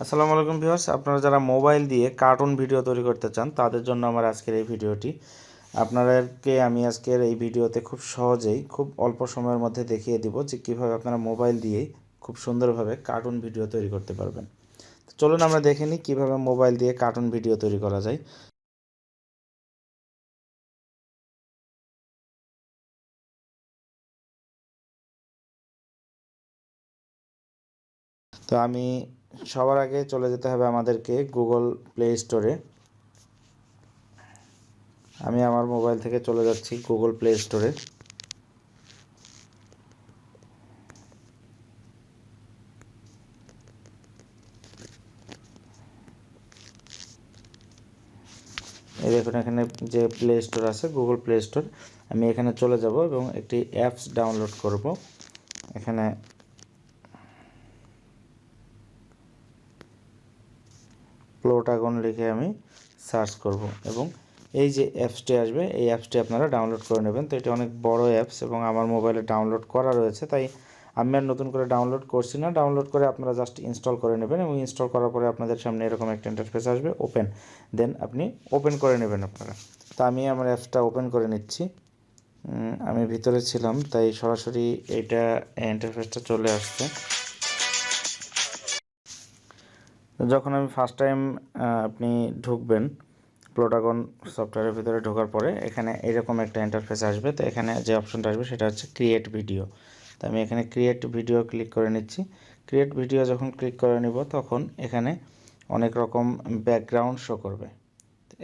আসসালামু আলাইকুম ভিউয়ার্স, আপনারা যারা মোবাইল দিয়ে কার্টুন ভিডিও তৈরি করতে চান তাদের জন্য আমার আজকের এই ভিডিওটি। আপনাদেরকে আমি আজকের এই ভিডিওতে খুব সহজেই খুব অল্প সময়ের মধ্যে দেখিয়ে দিব যে কীভাবে আপনারা মোবাইল দিয়েই খুব সুন্দরভাবে কার্টুন ভিডিও তৈরি করতে পারবেন। তো চলুন আমরা দেখে নিই কীভাবে মোবাইল দিয়ে কার্টুন ভিডিও তৈরি করা যায়। তো আমি সবার আগে চলে যেতে হবে আমাদেরকে গুগল প্লে স্টোরে। আমি আমার মোবাইল থেকে চলে যাচ্ছি গুগল প্লে স্টোরে। এই দেখুন এখানে যে প্লে স্টোর আছে গুগল প্লে স্টোর, আমি এখানে চলে যাব এবং একটি অ্যাপস ডাউনলোড করব। এখানে প্লোটাগন লিখে আমি সার্চ করব এবং এই যে অ্যাপসটি আসবে এই অ্যাপসটি আপনারা ডাউনলোড করে নেবেন। তো এটা অনেক বড় অ্যাপস এবং আমার মোবাইলে ডাউনলোড করা রয়েছে, তাই আমি আর নতুন করে ডাউনলোড করছি না। ডাউনলোড করে আপনারা জাস্ট ইনস্টল করে নেবেন এবং ইনস্টল করার পরে আপনাদের সামনে এরকম একটা ইন্টারফেস আসবে, ওপেন। দেন আপনি ওপেন করে নেবেন আপনারা। তো আমি আমার অ্যাপসটা ওপেন করে নিচ্ছি। আমি ভিতরে ছিলাম তাই সরাসরি এইটা ইন্টারফেসটা চলে আসছে। যখন আমি ফার্স্ট টাইম আপনি ঢুকবেন প্লোটাগন সফটওয়্যারের ভিতরে ঢোকার পরে এখানে এরকম একটা ইন্টারফেস আসবে। তো এখানে যে অপশনটা আসবে সেটা হচ্ছে ক্রিয়েট ভিডিও। তো আমি এখানে ক্রিয়েট ভিডিও ক্লিক করে নিচ্ছি। ক্রিয়েট ভিডিও যখন ক্লিক করে নিব তখন এখানে অনেক রকম ব্যাকগ্রাউন্ড শো করবে।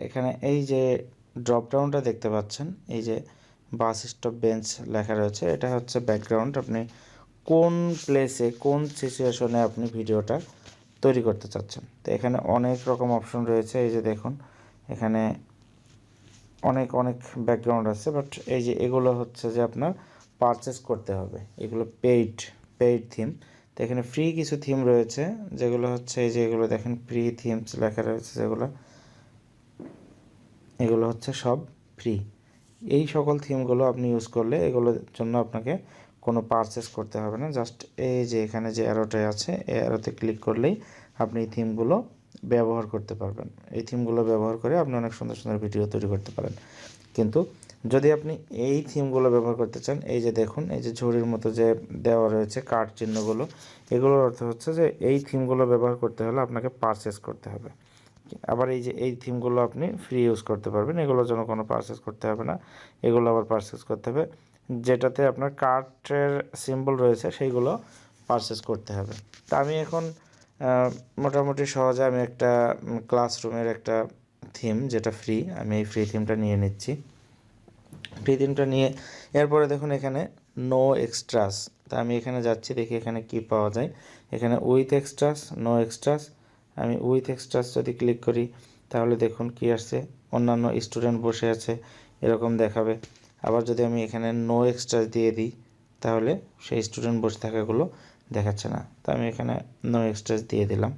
এখানে এই যে ড্রপডাউনটা দেখতে পাচ্ছেন, এই যে বাস স্টপ বেঞ্চ লেখা রয়েছে, এটা হচ্ছে ব্যাকগ্রাউন্ড। আপনি কোন প্লেসে কোন সিচুয়েশনে আপনি ভিডিওটা তৈরি করতে চাচ্ছেন। তো এখানে অনেক রকম অপশন রয়েছে। এই যে দেখুন এখানে অনেক অনেক ব্যাকগ্রাউন্ড আছে, বাট এই যে এগুলো হচ্ছে যে আপনার পারচেস করতে হবে, এগুলো পেইড থিম। তো এখানে ফ্রি কিছু থিম রয়েছে যেগুলো হচ্ছে এই যে এগুলো দেখেন ফ্রি থিমস লেখা রয়েছে, এগুলো হচ্ছে সব ফ্রি। এই সকল থিমগুলো আপনি ইউজ করলে এগুলোর জন্য আপনাকে কোনো পারচেস করতে হবে না। জাস্ট এই যে এখানে যে অ্যারোটা আছে এই অ্যারোতে ক্লিক করলেই আপনি এই থিমগুলো ব্যবহার করতে পারবেন। এই থিমগুলো ব্যবহার করে আপনি অনেক সুন্দর সুন্দর ভিডিও তৈরি করতে পারেন। কিন্তু যদি আপনি এই থিমগুলো ব্যবহার করতে চান, এই যে দেখুন এই যে ঝুড়ির মতো যে দেওয়া রয়েছে কার্ড চিহ্নগুলো, এগুলোর অর্থ হচ্ছে যে এই থিমগুলো ব্যবহার করতে হলে আপনাকে পারচেস করতে হবে। আবার এই যে এই থিমগুলো আপনি ফ্রি ইউজ করতে পারবেন, এগুলোর জন্য কোনো পারচেস করতে হবে না। এগুলো আবার পারচেস করতে হবে, যেটাতে আপনার কার্টের সিম্বল রয়েছে সেইগুলো পারচেস করতে হবে। তা আমি এখন মোটামুটি সহজে আমি একটা ক্লাসরুমের একটা থিম যেটা ফ্রি, আমি এই ফ্রি থিমটা নিয়ে নিচ্ছি। ফ্রি থিমটা নিয়ে এরপরে দেখুন এখানে নো এক্সট্রাস। তা আমি এখানে যাচ্ছি, দেখি এখানে কি পাওয়া যায়। এখানে উইথ এক্সট্রাস, নো এক্সট্রাস। আমি উইথ এক্সট্রাস যদি ক্লিক করি তাহলে দেখুন কি আসছে, অন্যান্য স্টুডেন্ট বসে আছে এরকম দেখাবে। আবার যদি আমি এখানে নো এক্সট্রাস দিয়ে দিই তাহলে সেই স্টুডেন্ট বসে থাকাগুলো দেখাচ্ছে না। তো আমি এখানে নো এক্সট্রাস দিয়ে দিলাম,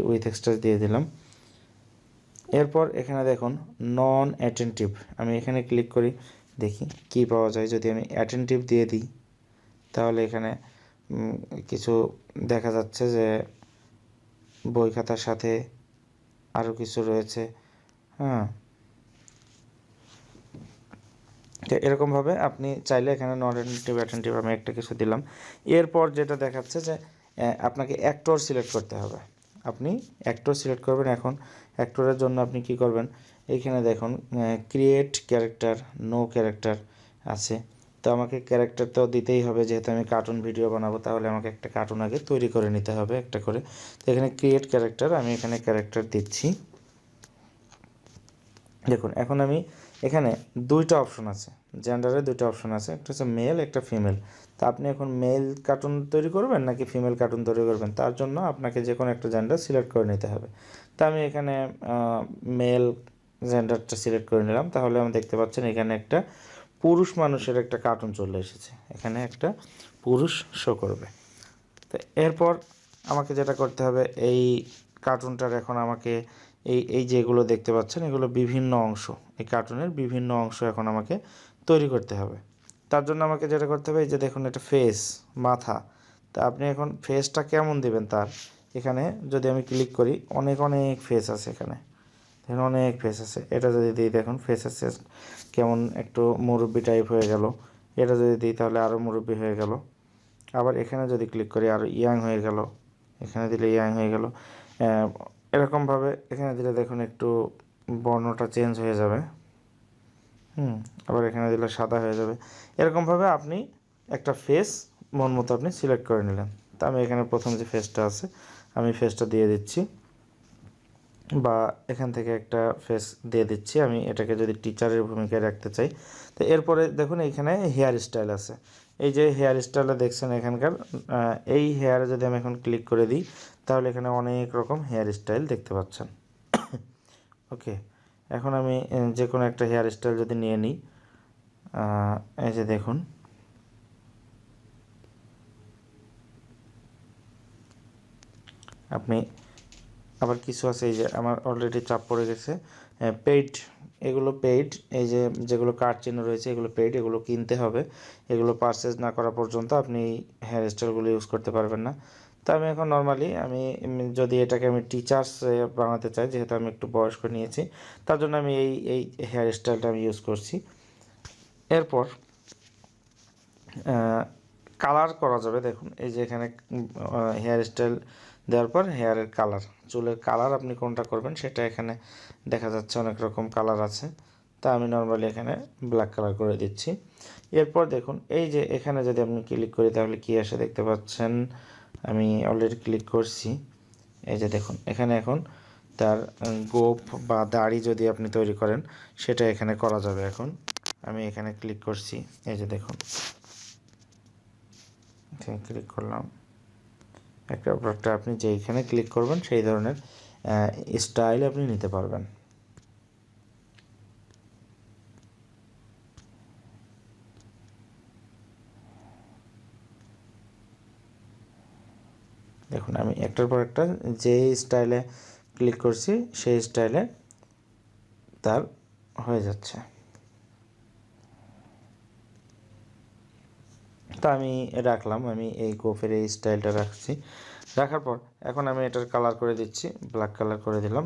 উইথ এক্সট্রাস দিয়ে দিলাম। এরপর এখানে দেখুন নন অ্যাটেন্টিভ, আমি এখানে ক্লিক করি, দেখি কি পাওয়া যায়। যদি আমি অ্যাটেন্টিভ দিয়ে দিই তাহলে এখানে কিছু দেখা যাচ্ছে যে বই খাতার সাথে আরও কিছু রয়েছে। হ্যাঁ, তো এরকমভাবে আপনি চাইলে এখানে নন অ্যাটেন্টিভ আমি একটা কিছু দিলাম। এরপর যেটা দেখাচ্ছে যে আপনাকে অ্যাক্টর সিলেক্ট করতে হবে। আপনি অ্যাক্টর সিলেক্ট করবেন। এখন অ্যাক্টরের জন্য আপনি কি করবেন, এইখানে দেখুন ক্রিয়েট ক্যারেক্টার, নো ক্যারেক্টার আছে। তো আমাকে ক্যারেক্টার তো দিতেই হবে, যেহেতু আমি কার্টুন ভিডিও বানাবো তাহলে আমাকে একটা কার্টুন আগে তৈরি করে নিতে হবে একটা করে। তো এখানে ক্রিয়েট ক্যারেক্টার, আমি এখানে ক্যারেক্টার দিচ্ছি। দেখুন এখন আমি এখানে দুইটা অপশন আছে, জেন্ডারে দুইটা অপশন আছে, একটা হচ্ছে মেল একটা ফিমেল। তা আপনি এখন মেল কার্টুন তৈরি করবেন নাকি ফিমেল কার্টুন তৈরি করবেন, তার জন্য আপনাকে যে কোনো একটা জেন্ডার সিলেক্ট করে নিতে হবে। তা আমি এখানে মেল জেন্ডারটা সিলেক্ট করে নিলাম। তাহলে আমি দেখতে পাচ্ছেন এখানে একটা পুরুষ মানুষের একটা কার্টুন চলে এসেছে, এখানে একটা পুরুষ শো করবে। তো এরপর আমাকে যেটা করতে হবে, এই কার্টুনটার এখন আমাকে এই এই যেগুলো দেখতে পাচ্ছেন এগুলো বিভিন্ন অংশ, এই কার্টুনের বিভিন্ন অংশ এখন আমাকে তৈরি করতে হবে। তার জন্য আমাকে যেটা করতে হবে, এই যে দেখুন এটা ফেস, মাথা। তা আপনি এখন ফেসটা কেমন দিবেন তার, এখানে যদি আমি ক্লিক করি অনেক ফেস আছে এখানে, দেখুন অনেক ফেস আছে। এটা যদি দিই দেখুন ফেসের শেষ কেমন একটু মুরব্বি টাইপ হয়ে গেল। এটা যদি দিই তাহলে আরও মুরব্বি হয়ে গেল। আবার এখানে যদি ক্লিক করি আরও ইয়াং হয়ে গেল, এখানে দিলে ইয়াং হয়ে গেল। এরকমভাবে এখানে দিলে দেখুন একটু বর্ণটা চেঞ্জ হয়ে যাবে। আবার এখানে দিলে সাদা হয়ে যাবে। এরকমভাবে আপনি একটা ফেস মন মতো আপনি সিলেক্ট করে নিলেন। তা আমি এখানে প্রথম যে ফেসটা আছে আমি ফেসটা দিয়ে দিচ্ছি, বা এখান থেকে একটা ফেস দিয়ে দিচ্ছি। আমি এটাকে যদি টিচারের ভূমিকায় রাখতে চাই, তো এরপরে দেখুন এইখানে হেয়ার স্টাইল আছে। এই যে হেয়ার স্টাইলটা দেখছেন এখানকার, এই হেয়ারে যদি আমি এখন ক্লিক করে দিই তাহলে এখানে অনেক রকম হেয়ার স্টাইল দেখতে পাচ্ছেন। ওকে, এখন আমি যে কোনো একটা হেয়ার স্টাইল যদি নিয়ে নিই, এই যে দেখুন আপনি আবার কিছু আছে, এই যে আমার অলরেডি চাপ পড়ে গেছে পেইড, এগুলো পেইড। এই যে যেগুলো কার্ড চিহ্ন রয়েছে এগুলো পেইড, এগুলো কিনতে হবে। এগুলো পারচেজ না করা পর্যন্ত আপনি হেয়ার স্টাইলগুলো ইউজ করতে পারবেন না। তো আমি এখন নর্মালি আমি যদি এটাকে আমি টিচার্স বানাতে চাই, যেহেতু আমি একটু বয়স্ক নিয়েছি, তার জন্য আমি এই হেয়ার স্টাইলটা আমি ইউজ করছি। এরপর কালার করা যাবে। দেখুন এই যে এখানে হেয়ার স্টাইল দেওয়ার পর হেয়ারের কালার, চুলের কালার আপনি কোনটা করবেন সেটা এখানে দেখা যাচ্ছে, অনেক রকম কালার আছে। তা আমি নর্মালি এখানে ব্ল্যাক কালার করে দিচ্ছি। এরপর দেখুন এই যে এখানে যদি আপনি ক্লিক করি তাহলে কি আসে দেখতে পাচ্ছেন, আমি অলরেডি ক্লিক করছি। এই যে দেখুন এখানে এখন তার গোঁফ বা দাড়ি যদি আপনি তৈরি করেন সেটা এখানে করা যাবে। এখন আমি এখানে ক্লিক করছি, এই যে দেখুন এখানে ক্লিক করলাম। একটা আপনি যেইখানে ক্লিক করবেন সেই ধরনের স্টাইল আপনি নিতে পারবেন। দেখুন আমি একটার পর একটা যে স্টাইলে ক্লিক করছি সেই স্টাইলে তার হয়ে যাচ্ছে। তা আমি রাখলাম, আমি এই গোফের এই স্টাইলটা রাখছি। রাখার পর এখন আমি এটার কালার করে দিচ্ছি, ব্ল্যাক কালার করে দিলাম।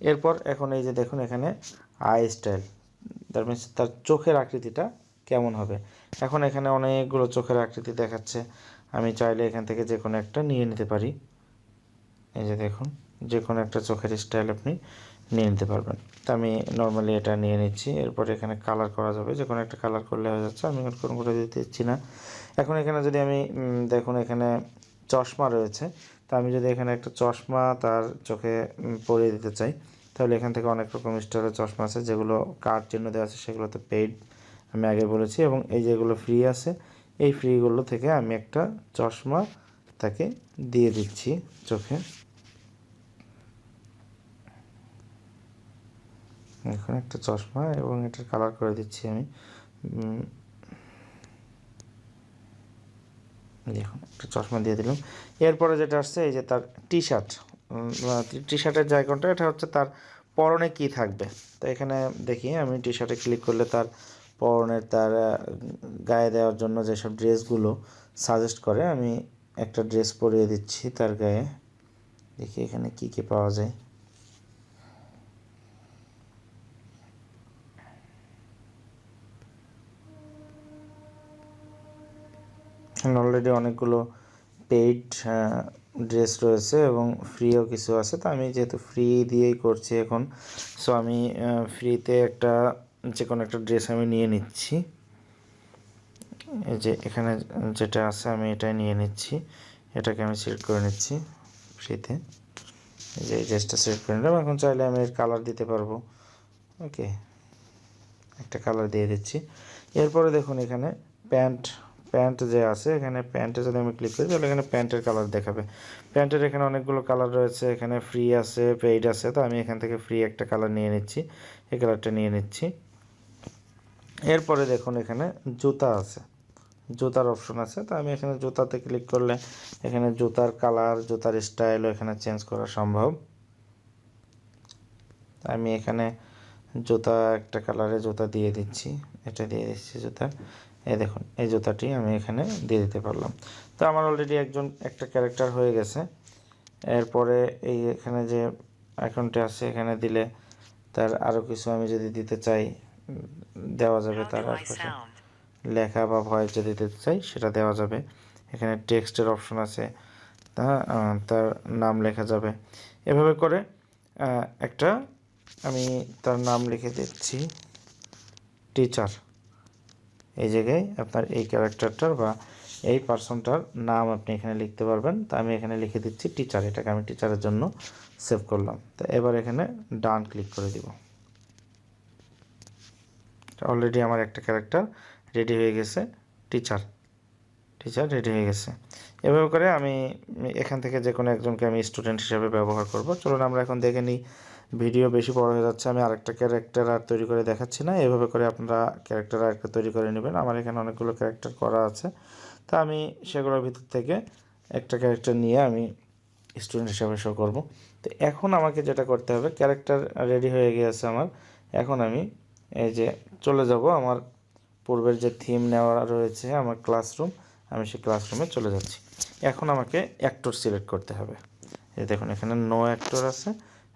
এরপর এখন এই যে দেখুন এখানে আই স্টাইল, দ্যাট মিনস তার চোখের আকৃতিটা কেমন হবে। এখন এখানে অনেকগুলো চোখের আকৃতি দেখাচ্ছে, আমি চাইলে এখান থেকে যে কোনো একটা নিয়ে নিতে পারি। এই যে দেখুন যে কোনো একটা চোখের স্টাইল আপনি নিয়ে নিতে পারবেন। তো আমি নর্মালি এটা নিয়ে নিচ্ছি। এরপর এখানে কালার করা যাবে, যে কোনো একটা কালার করলে হয়ে যাচ্ছে। আমি কোনো করে দিতে দিচ্ছি না। এখন এখানে যদি আমি দেখুন এখানে চশমা রয়েছে, তো আমি যদি এখানে একটা চশমা তার চোখে পরিয়ে দিতে চাই তাহলে এখান থেকে অনেক রকম স্টাইলের চশমা আছে, যেগুলো কার্ড চিহ্ন দেওয়া আছে সেগুলো তো পেইড আমি আগে বলেছি, এবং এই যেগুলো ফ্রি আছে এই ফ্রিগুলো থেকে আমি একটা চশমা তাকে দিয়ে দিচ্ছি চোখে। এখন একটা চশমা এবং এটার কালার করে দিচ্ছি আমি। দেখুন একটা চশমা দিয়ে দিলাম। এরপরে যেটা আসছে এই যে তার টি শার্ট, টি শার্টের জায়গাটা এটা হচ্ছে তার পরনে কি থাকবে। তো এখানে দেখি আমি টি শার্টে ক্লিক করলে তার পরনের তার গায়ে দেওয়ার জন্য যেসব ড্রেসগুলো সাজেস্ট করে আমি একটা ড্রেস পরিয়ে দিচ্ছি তার গায়ে। দেখি এখানে কি কি পাওয়া যায়। অলরেডি অনেকগুলো পেইড ড্রেস রয়েছে এবং ফ্রিও কিছু আছে। তো আমি যেহেতু ফ্রি দিয়েই করছি এখন, সো আমি ফ্রিতে একটা যে কোনো একটা ড্রেস আমি নিয়ে নিচ্ছি। এই যে এখানে যেটা আছে আমি এটাই নিয়ে নিচ্ছি, এটাকে আমি সিলেক্ট করে নিচ্ছি ফ্রিতে। এই যে এই ড্রেসটা সিলেক্ট করে নিলাম। এখন চাইলে আমি এর কালার দিতে পারবো। ওকে, একটা কালার দিয়ে দিচ্ছি। এরপরে দেখুন এখানে প্যান্ট যে আছে, এখানে প্যান্টে যদি আমি ক্লিক করি তাহলে এখানে প্যান্টের কালার দেখাবে। প্যান্টের এখানে অনেকগুলো কালার রয়েছে, এখানে ফ্রি আছে পেইড আছে। তো আমি এখান থেকে ফ্রি একটা কালার নিয়ে নিচ্ছি, এই কালারটা নিয়ে নিচ্ছি। এরপরে দেখুন এখানে জুতা আছে, জুতার অপশন আছে। তো আমি এখানে জুতাতে ক্লিক করলে এখানে জুতার কালার জুতার স্টাইলও এখানে চেঞ্জ করা সম্ভব। আমি এখানে জুতা একটা কালারে জুতা দিয়ে দিচ্ছি, এটা দিয়ে দিচ্ছি জুতা। এই দেখুন এই জুতাটি আমি এখানে দিয়ে দিতে পারলাম। তো আমার অলরেডি একটা ক্যারেক্টার হয়ে গেছে। এরপরে এই এখানে যে আইকনটা আছে এখানে দিলে তার আরও কিছু আমি যদি দিতে চাই দেওয়া যাবে, তার আশেপাশে লেখা বা ভয়েস যদি দিতে চাই সেটা দেওয়া যাবে। এখানে টেক্সটের অপশন আছে, তার নাম লেখা যাবে। এভাবে করে একটা আমি তার নাম লিখে দিচ্ছি টিচার। এই জায়গায় আপনার এই ক্যারেক্টারটার বা এই পার্সনটার নাম আপনি এখানে লিখতে পারবেন। তা আমি এখানে লিখে দিচ্ছি টিচার, এটাকে আমি টিচারের জন্য সেভ করলাম। তো এবার এখানে ডান ক্লিক করে দিব। অলরেডি আমার একটা ক্যারেক্টার রেডি হয়ে গেছে, টিচার রেডি হয়ে গেছে। এভাবে করে আমি এখান থেকে যে কোনো একজনকে আমি স্টুডেন্ট হিসেবে ব্যবহার করব। চলুন আমরা এখন দেখে নিই। ভিডিও বেশি বড় হয়ে যাচ্ছে, আমি আরেকটা ক্যারেক্টার আর তৈরি করে দেখাচ্ছি না। এভাবে করে আপনারা ক্যারেক্টার আরেকটা তৈরি করে নেবেন। আমার এখানে অনেকগুলো ক্যারেক্টার করা আছে, তা আমি সেগুলোর ভিতর থেকে একটা ক্যারেক্টার নিয়ে আমি স্টুডেন্ট হিসাবে শো করব। তো এখন আমাকে যেটা করতে হবে, ক্যারেক্টার রেডি হয়ে গিয়েছে আমার। এখন আমি এই যে চলে যাব আমার পূর্বের যে থিম নেওয়া রয়েছে আমার ক্লাসরুম, আমি সেই ক্লাসরুমে চলে যাচ্ছি। এখন আমাকে অ্যাক্টর সিলেক্ট করতে হবে। এই দেখুন এখানে নো অ্যাক্টর আছে,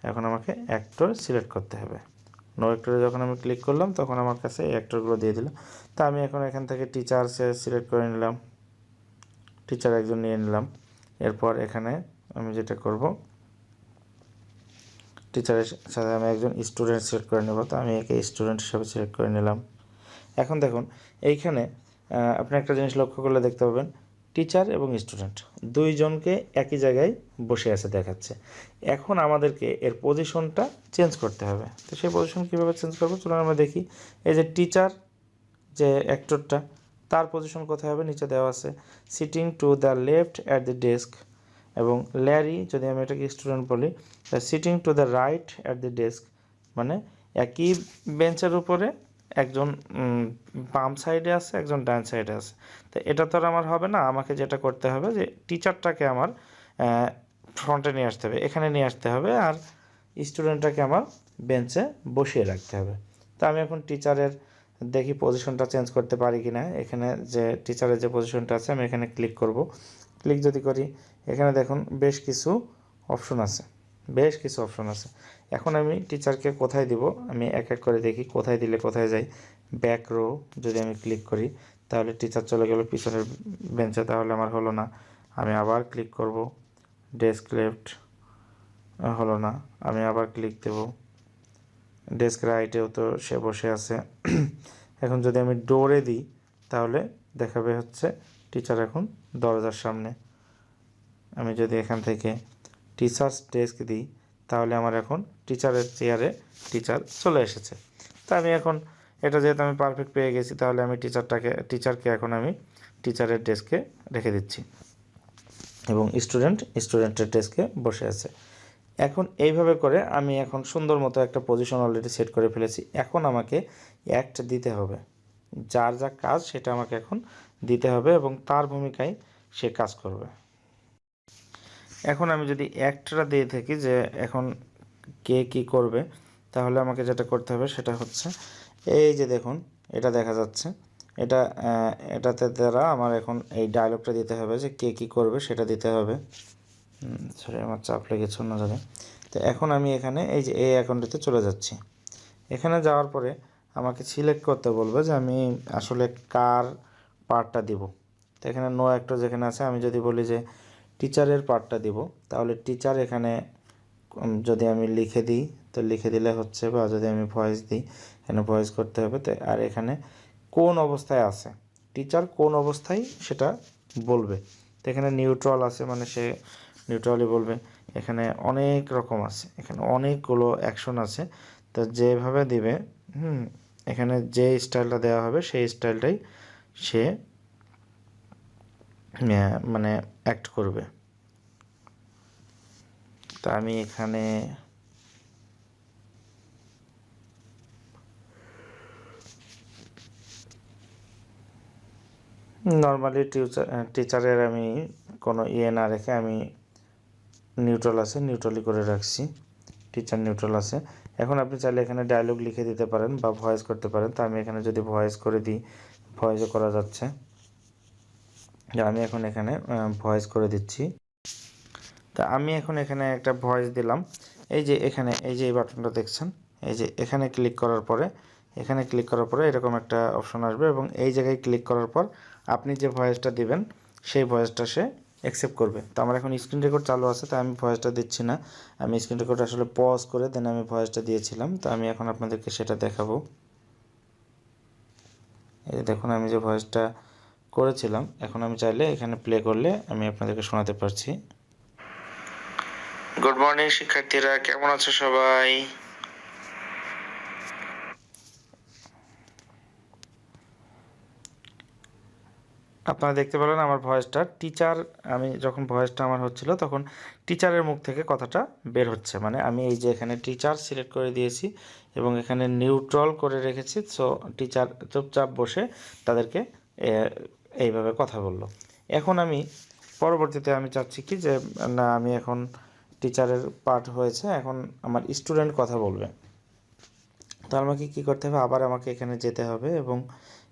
এখন আমাকে অ্যাক্টর সিলেক্ট করতে হবে। নো অ্যাক্টরে যখন আমি ক্লিক করলাম তখন আমার কাছে এই অ্যাক্টরগুলো দিয়ে দিল। তা আমি এখন এখান থেকে টিচার সিলেক্ট করে নিলাম, টিচার একজন নিয়ে নিলাম। এরপর এখানে আমি যেটা করব, টিচারের সাথে আমি একজন স্টুডেন্ট সিলেক্ট করে নেব। তো আমি একে স্টুডেন্ট হিসাবে সিলেক্ট করে নিলাম। এখন দেখুন এইখানে আপনি একটা জিনিস লক্ষ্য করলে দেখতে পাবেন টিচার এবং স্টুডেন্ট দুইজনকে একই জায়গায় বসে আছে দেখাচ্ছে। এখন আমাদেরকে এর পজিশনটা চেঞ্জ করতে হবে। তো সেই পজিশন কীভাবে চেঞ্জ করবো চলুন আমরা দেখি। এই যে টিচার যে অ্যাক্টরটা, তার পজিশন কোথায় হবে, নিচে দেওয়া আছে sitting to the left at the desk. এবং ল্যারি, যদি আমি এটাকে স্টুডেন্ট বলি, sitting to the right at the desk, মানে একই বেঞ্চের উপরে একজন বাম সাইডে আছে, একজন ডান সাইডে আছে। তো এটা তো আর আমার হবে না, আমাকে যেটা করতে হবে যে টিচারটাকে আমার ফ্রন্টে নিয়ে আসতে হবে, এখানে নিয়ে আসতে হবে, আর স্টুডেন্টটাকে আমার বেঞ্চে বসিয়ে রাখতে হবে। তো আমি এখন টিচারের দেখি পজিশনটা চেঞ্জ করতে পারি কি না। এখানে যে টিচারের যে পজিশনটা আছে আমি এখানে ক্লিক করব। ক্লিক যদি করি এখানে দেখুন বেশ কিছু অপশন আছে, এখন আমি টিচারকে কোথায় দিব আমি এক এক করে দেখি কোথায় দিলে কোথায় যাই। ব্যাক রো যদি আমি ক্লিক করি তাহলে টিচার চলে গেল পিছনের বেঞ্চে, তাহলে আমার হলো না। আমি আবার ক্লিক করব, ডেস্ক লেফট, হলো না, আমি আবার ক্লিক দেব। ডেস্ক রাইটেও তো সে বসে আছে। এখন যদি আমি ডোরে দিই তাহলে দেখাবে হচ্ছে টিচার এখন দরজার সামনে। আমি যদি এখান থেকে টিচার্স ডেস্ক দিই তাহলে আমার এখন টিচারের চেয়ারে টিচার চলে এসেছে। তা আমি এখন এটা যেহেতু আমি পারফেক্ট পেয়ে গেছি তাহলে আমি টিচারকে এখন আমি টিচারের ডেস্কে রেখে দিচ্ছি এবং স্টুডেন্টের ডেস্কে বসে আছে। এখন এইভাবে করে আমি এখন সুন্দর মতো একটা পজিশন অলরেডি সেট করে ফেলেছি। এখন আমাকে অ্যাক্ট দিতে হবে, যার যা কাজ সেটা আমাকে এখন দিতে হবে এবং তার ভূমিকায় সে কাজ করবে। এখন আমি যদি অ্যাক্টটা দিয়ে থাকি যে এখন কে কী করবে, তাহলে আমাকে যেটা করতে হবে সেটা হচ্ছে এই যে দেখুন এটা দেখা যাচ্ছে, এটাতে দ্বারা আমার এখন এই ডায়লগটা দিতে হবে যে কে কী করবে সেটা দিতে হবে। সরি আমার চাপ লেগেছে অন্য জায়গায়। তো এখন আমি এখানে এই যে এই অ্যাকাউন্টটিতে চলে যাচ্ছি। এখানে যাওয়ার পরে আমাকে সিলেক্ট করতে বলবে যে আমি আসলে কার পার্টটা দিব। তো এখানে নো অ্যাক্টর যেখানে আছে আমি যদি বলি যে টিচারের পার্টটা দিব, তাহলে টিচার এখানে যদি আমি লিখে দিই তো লিখে দিলে হচ্ছে, বা যদি আমি ভয়েস দিই এখানে ভয়েস করতে হবে। তো আর এখানে কোন অবস্থায় আছে, টিচার কোন অবস্থায় সেটা বলবে। তো এখানে নিউট্রাল আছে, মানে সে নিউট্রালি বলবে। এখানে অনেক রকম আছে, এখানে অনেকগুলো অ্যাকশন আছে। তো যেভাবে দিবে এখানে যে স্টাইলটা দেওয়া হবে সেই স্টাইলটাই সে মানে অ্যাক্ট করবে। তা আমি এখানে নর্মালি টিচারের আমি কোনো না রেখে আমি নিউট্রাল আছে নিউট্রালি করে রাখছি, টিচার নিউট্রাল আছে। এখন আপনি চাইলে এখানে ডায়লগ লিখে দিতে পারেন বা ভয়েস করতে পারেন। তো আমি এখানে যদি ভয়েস করে দিই ভয়েসও করা যাচ্ছে, আমি এখন এখানে ভয়েস করে দিচ্ছি। তো আমি এখন এখানে একটা ভয়েস দিলাম। এই যে এখানে এই যে এই বাটনটা দেখছেন, এই যে এখানে ক্লিক করার পরে এরকম একটা অপশন আসবে এবং এই জায়গায় ক্লিক করার পর আপনি যে ভয়েসটা দিবেন সেই ভয়েসটা সে অ্যাকসেপ্ট করবে। তো আমার এখন স্ক্রিন রেকর্ড চালু আছে, তাই আমি ভয়েসটা দিচ্ছি না। আমি স্ক্রিন রেকর্ড আসলে পজ করে দেন আমি ভয়েসটা দিয়েছিলাম। তো আমি এখন আপনাদেরকে সেটা দেখাবো। এই যে দেখুন আমি যে ভয়েসটা করেছিলাম, এখন আমি চাইলে এখানে প্লে করলে আমি আপনাদেরকে শোনাতে পারছি। গুড মর্নিং শিক্ষার্থীরা, কেমন আছো সবাই? আপনারা দেখতে পেলেন আমার ভয়েসটা টিচার, আমি যখন ভয়েসটা আমার হচ্ছিল তখন টিচারের মুখ থেকে কথাটা বের হচ্ছে। মানে আমি এই যে এখানে টিচার সিলেক্ট করে দিয়েছি এবং এখানে নিউট্রাল করে রেখেছি। সো টিচার চুপচাপ বসে তাদেরকে এইভাবে কথা বললো। এখন আমি পরবর্তীতে আমি চাচ্ছি কি যে না, আমি এখন টিচারের পার্ট হয়েছে, এখন আমার স্টুডেন্ট কথা বলবে। তো আমাকে কী করতে হবে, আবার আমাকে এখানে যেতে হবে এবং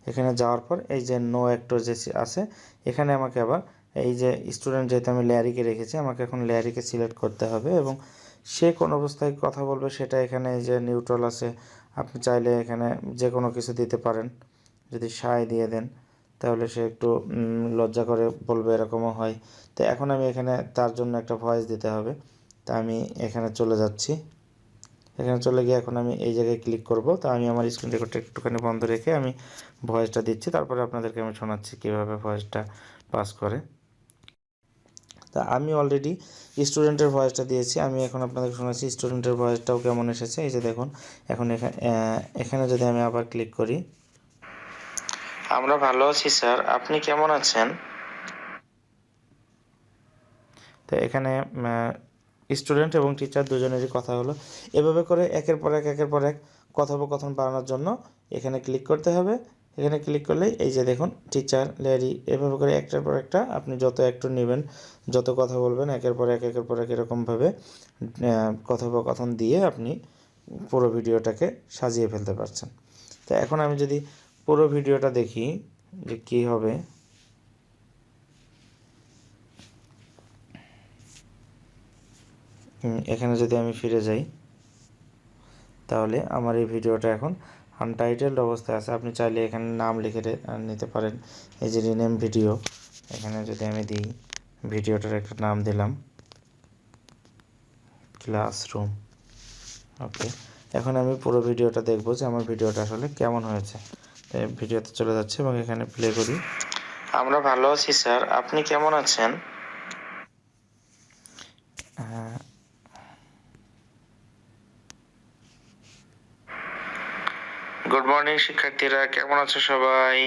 এখানে যাওয়ার পর এই যে নো অ্যাক্টর যে আছে এখানে আমাকে আবার এই যে স্টুডেন্ট যেহেতু আমি ল্যারিকে রেখেছি, আমাকে এখন ল্যারিকে সিলেক্ট করতে হবে এবং সে কোন অবস্থায় কথা বলবে সেটা এখানে এই যে নিউট্রাল আছে, আপনি চাইলে এখানে যে কোনো কিছু দিতে পারেন। যদি সায় দিয়ে দেন তাহলে সে একটু লজ্জা করে বলবে, এরকমও হয়। তো এখন আমি এখানে তার জন্য একটা ভয়েস দিতে হবে। তা আমি এখানে চলে যাচ্ছি, এখানে চলে গিয়ে এখন আমি এই জায়গায় ক্লিক করব। তো আমি আমার স্ক্রিন রেকর্ডটা একটুখানি বন্ধ রেখে আমি ভয়েসটা দিচ্ছি, তারপরে আপনাদেরকে আমি শোনাচ্ছি কীভাবে ভয়েসটা পাস করে। তা আমি অলরেডি স্টুডেন্টের ভয়েসটা দিয়েছি, আমি এখন আপনাদেরকে শোনাচ্ছি স্টুডেন্টের ভয়েসটাও কেমন এসেছে। এই যে দেখুন এখন এখানে যদি আমি আবার ক্লিক করি, আমরা ভালো আছি স্যার, আপনি কেমন আছেন? তো এখানে স্টুডেন্ট এবং টিচার দুজনেরই কথা হলো। এভাবে করে একের পর এক কথোপকথন বাড়ানোর জন্য এখানে ক্লিক করতে হবে। এখানে ক্লিক করলেই এই যে দেখুন টিচার, ল্যারি, এভাবে করে একটার পর একটা আপনি যত অ্যাক্টর নেবেন, যত কথা বলবেন একের পর এক এরকমভাবে কথোপকথন দিয়ে আপনি পুরো ভিডিওটাকে সাজিয়ে ফেলতে পারছেন। তো এখন আমি যদি পুরো ভিডিওটা দেখি যে কী হবে, এখানে যদি আমি ফিরে যাই তাহলে আমার এই ভিডিওটা এখন আনটাইটেলড অবস্থায় আছে। আপনি চাইলে এখানে নাম লিখে নিতে পারেন। এই যে রিনেম ভিডিও, এখানে যদি আমি দিই, ভিডিওটার একটা নাম দিলাম ক্লাসরুম। ওকে, এখন আমি পুরো ভিডিওটা দেখব যে আমার ভিডিওটা আসলে কেমন হয়েছে। ভিডিওতে চলে যাচ্ছে এবং এখানে প্লে করি। আমরা ভালো আছি স্যার, আপনি কেমন আছেন? গুড মর্নিং শিক্ষার্থীরা, কেমন আছো সবাই?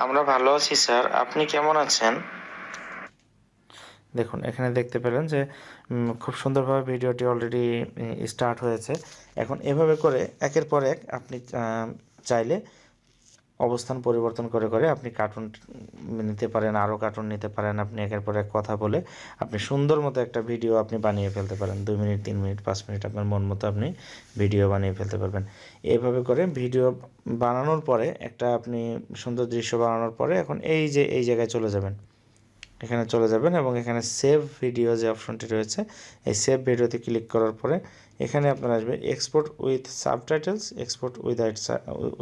আমরা ভালো আছি স্যার, আপনি কেমন আছেন? দেখুন এখানে দেখতে পেলেন যে খুব সুন্দরভাবে ভিডিওটি অলরেডি স্টার্ট হয়েছে। এখন এভাবে করে একের পর এক আপনি চাইলে অবস্থান পরিবর্তন করে আপনি কার্টুন নিতে পারেন, আরও কার্টুন নিতে পারেন। আপনি একের পর এক কথা বলে আপনি সুন্দর মতো একটা ভিডিও আপনি বানিয়ে ফেলতে পারেন। 2 মিনিট, 3 মিনিট, 5 মিনিট আপনার মন মতো আপনি ভিডিও বানিয়ে ফেলতে পারবেন। এইভাবে করে ভিডিও বানানোর পরে একটা আপনি সুন্দর দৃশ্য বানানোর পরে এখন এই যে এই জায়গায় চলে যাবেন, এখানে চলে যাবেন এবং এখানে সেভ ভিডিও যে অপশনটি রয়েছে এই সেভ ভিডিওতে ক্লিক করার পরে এখানে আপনার আসবে export with subtitles, export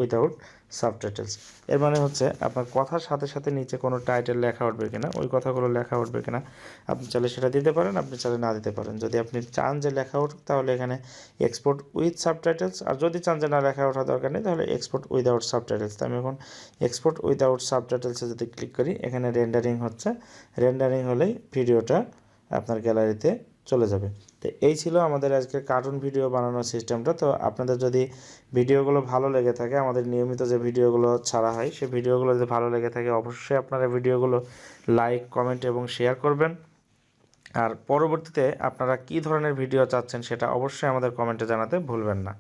without subtitles. এর মানে হচ্ছে আপনার কথার সাথে সাথে নিচে কোনো টাইটেল লেখা উঠবে কিনা, ওই কথাগুলো লেখা উঠবে কিনা, আপনি চাইলে সেটা দিতে পারেন, আপনি চাইলে না দিতে পারেন। যদি আপনি চান যে লেখা উঠুক তাহলে এখানে এক্সপোর্ট উইথ সাবটাইটেলস, আর যদি চান যে না লেখা ওঠা দরকার নেই তাহলে এক্সপোর্ট উইদাউট সাবটাইটেলস। তো আমি এখন এক্সপোর্ট উইদাউট সাবটাইটেলসে যদি ক্লিক করি, এখানে রেন্ডারিং হচ্ছে, রেন্ডারিং হলেই ভিডিওটা আপনার গ্যালারিতে চলে যাবে। তো এই ছিল আমাদের আজকের কার্টুন ভিডিও বানানোর সিস্টেমটা। তো আপনাদের যদি ভিডিওগুলো ভালো লেগে থাকে, আমাদের নিয়মিত যে ভিডিওগুলো ছাড়া হয় সেই ভিডিওগুলো যদি ভালো লেগে থাকে অবশ্যই আপনারা ভিডিওগুলো লাইক, কমেন্ট এবং শেয়ার করবেন। আর পরবর্তীতে আপনারা কী ধরনের ভিডিও চাচ্ছেন সেটা অবশ্যই আমাদের কমেন্টে জানাতে ভুলবেন না।